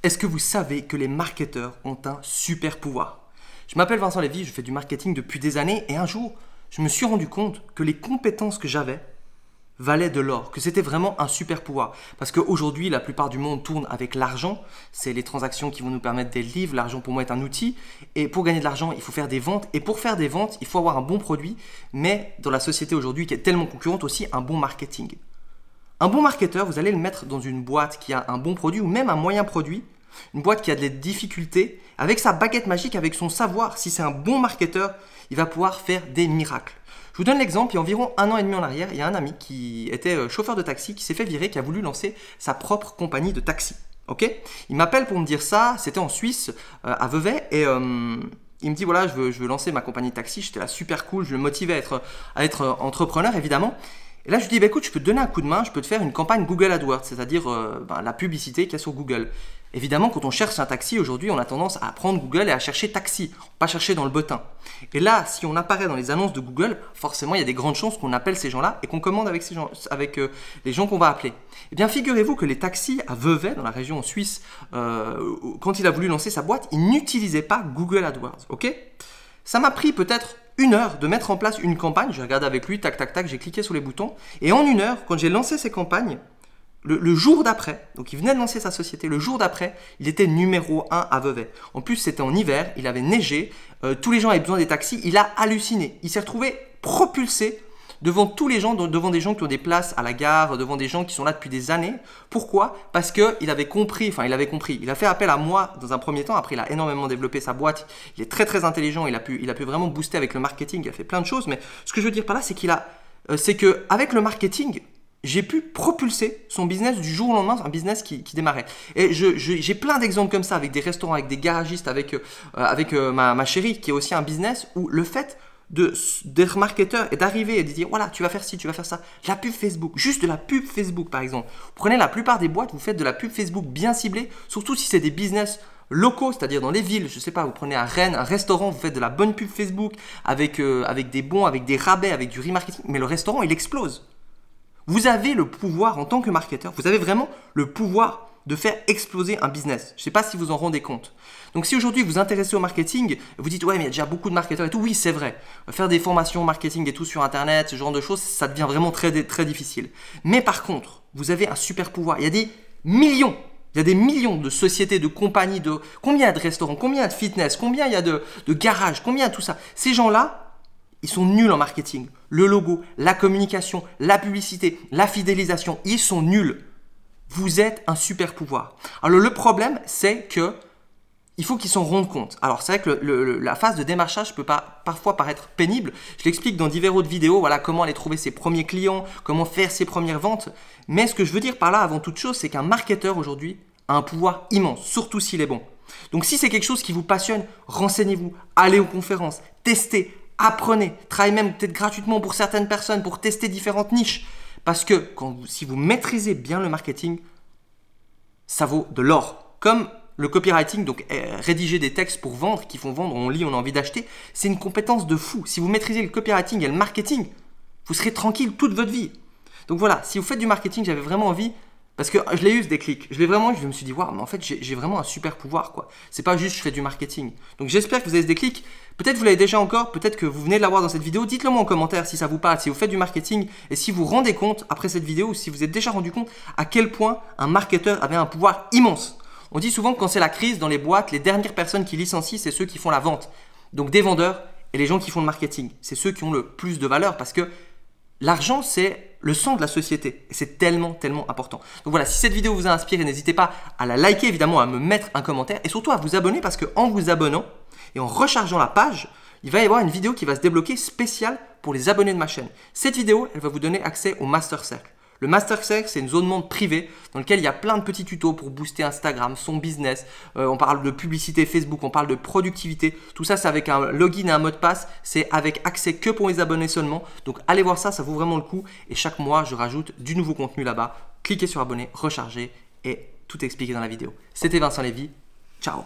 Est-ce que vous savez que les marketeurs ont un super pouvoir? Je m'appelle Vincent Lévy, je fais du marketing depuis des années et un jour, je me suis rendu compte que les compétences que j'avais valaient de l'or, que c'était vraiment un super pouvoir. Parce qu'aujourd'hui, la plupart du monde tourne avec l'argent, c'est les transactions qui vont nous permettre des livres, l'argent pour moi est un outil, et pour gagner de l'argent, il faut faire des ventes, et pour faire des ventes, il faut avoir un bon produit, mais dans la société aujourd'hui qui est tellement concurrente aussi, un bon marketing. Un bon marketeur, vous allez le mettre dans une boîte qui a un bon produit ou même un moyen produit, une boîte qui a des difficultés, avec sa baguette magique, avec son savoir. Si c'est un bon marketeur, il va pouvoir faire des miracles. Je vous donne l'exemple, il y a environ 1 an et demi en arrière, il y a un ami qui était chauffeur de taxi, qui s'est fait virer, qui a voulu lancer sa propre compagnie de taxi. Ok, il m'appelle pour me dire ça, c'était en Suisse, à Vevey, et il me dit voilà, je veux lancer ma compagnie de taxi, j'étais là super cool, je le motivais à être entrepreneur évidemment. Et là, je lui dis, bah, écoute, je peux te donner un coup de main, je peux te faire une campagne Google AdWords, c'est-à-dire la publicité qu'il y a sur Google. Évidemment, quand on cherche un taxi, aujourd'hui, on a tendance à prendre Google et à chercher taxi, pas chercher dans le bottin. Et là, si on apparaît dans les annonces de Google, forcément, il y a des grandes chances qu'on appelle ces gens-là et qu'on commande avec, les gens qu'on va appeler. Eh bien, figurez-vous que les taxis à Vevey, dans la région suisse, quand il a voulu lancer sa boîte, il n'utilisait pas Google AdWords. Ok ? Ça m'a pris peut-être 1 heure de mettre en place une campagne. J'ai regardé avec lui, tac, tac, tac, j'ai cliqué sur les boutons. Et en 1 heure, quand j'ai lancé ces campagnes, le jour d'après, donc il venait de lancer sa société, le jour d'après, il était numéro 1 à Vevey. En plus, c'était en hiver, il avait neigé, tous les gens avaient besoin des taxis, il a halluciné. Il s'est retrouvé propulsé devant tous les gens, devant des gens qui ont des places à la gare, devant des gens qui sont là depuis des années. Pourquoi? Parce qu'il avait compris, il a fait appel à moi dans un premier temps, après il a énormément développé sa boîte, il est très très intelligent, il a pu vraiment booster avec le marketing, il a fait plein de choses, mais ce que je veux dire par là, c'est qu'avec le marketing, j'ai pu propulser son business du jour au lendemain, un business qui démarrait. Et j'ai plein d'exemples comme ça, avec des restaurants, avec des garagistes, avec ma chérie qui est aussi un business où le fait d'être marketeur et d'arriver et de dire voilà, tu vas faire ci, tu vas faire ça. La pub Facebook, juste de la pub Facebook par exemple. Vous prenez la plupart des boîtes, vous faites de la pub Facebook bien ciblée, surtout si c'est des business locaux, c'est-à-dire dans les villes. Je sais pas, vous prenez à Rennes un restaurant, vous faites de la bonne pub Facebook avec des bons, avec des rabais, avec du remarketing, mais le restaurant il explose. Vous avez le pouvoir en tant que marketeur, vous avez vraiment le pouvoir de faire exploser un business. Je ne sais pas si vous en rendez compte. Donc si aujourd'hui vous vous intéressez au marketing, vous dites ouais mais il y a déjà beaucoup de marketeurs et tout, oui c'est vrai. Faire des formations marketing et tout sur internet, ce genre de choses, ça devient vraiment très, très difficile. Mais par contre, vous avez un super pouvoir. Il y a des millions de sociétés, de compagnies, combien il y a de restaurants, combien il y a de fitness, combien il y a de garages, combien il y a tout ça. Ces gens-là, ils sont nuls en marketing. Le logo, la communication, la publicité, la fidélisation, ils sont nuls. Vous êtes un super pouvoir. Alors le problème, c'est que il faut qu'ils s'en rendent compte. Alors c'est vrai que la phase de démarchage peut parfois paraître pénible. Je l'explique dans divers autres vidéos, voilà comment aller trouver ses premiers clients, comment faire ses premières ventes. Mais ce que je veux dire par là, avant toute chose, c'est qu'un marketeur aujourd'hui a un pouvoir immense, surtout s'il est bon. Donc si c'est quelque chose qui vous passionne, renseignez-vous, allez aux conférences, testez, apprenez, travaillez même peut-être gratuitement pour certaines personnes pour tester différentes niches. Parce que si vous maîtrisez bien le marketing, ça vaut de l'or. Comme le copywriting, donc rédiger des textes pour vendre, qui font vendre, on lit, on a envie d'acheter, c'est une compétence de fou. Si vous maîtrisez le copywriting et le marketing, vous serez tranquille toute votre vie. Donc voilà, si vous faites du marketing, j'avais vraiment envie, parce que je l'ai eu ce déclic, je me suis dit, waouh, mais en fait j'ai vraiment un super pouvoir quoi. C'est pas juste je fais du marketing. Donc j'espère que vous avez ce déclic. Peut-être vous l'avez déjà encore, peut-être que vous venez de l'avoir dans cette vidéo. Dites-le moi en commentaire si ça vous parle, si vous faites du marketing et si vous vous rendez compte après cette vidéo ou si vous êtes déjà rendu compte à quel point un marketeur avait un pouvoir immense. On dit souvent que quand c'est la crise dans les boîtes, les dernières personnes qui licencient, c'est ceux qui font la vente. Donc des vendeurs et les gens qui font le marketing. C'est ceux qui ont le plus de valeur parce que l'argent, c'est le sang de la société et c'est tellement, tellement important. Donc voilà, si cette vidéo vous a inspiré, n'hésitez pas à la liker, évidemment, à me mettre un commentaire et surtout à vous abonner parce qu'en vous abonnant et en rechargeant la page, il va y avoir une vidéo qui va se débloquer spéciale pour les abonnés de ma chaîne. Cette vidéo, elle va vous donner accès au Master Cercle. Le Master Cercle, c'est une zone monde privée dans laquelle il y a plein de petits tutos pour booster Instagram, son business. On parle de publicité Facebook, on parle de productivité. Tout ça, c'est avec un login et un mot de passe. C'est avec accès que pour les abonnés seulement. Donc, allez voir ça, ça vaut vraiment le coup. Et chaque mois, je rajoute du nouveau contenu là-bas. Cliquez sur abonner, rechargez et tout est expliqué dans la vidéo. C'était Vincent Lévy. Ciao.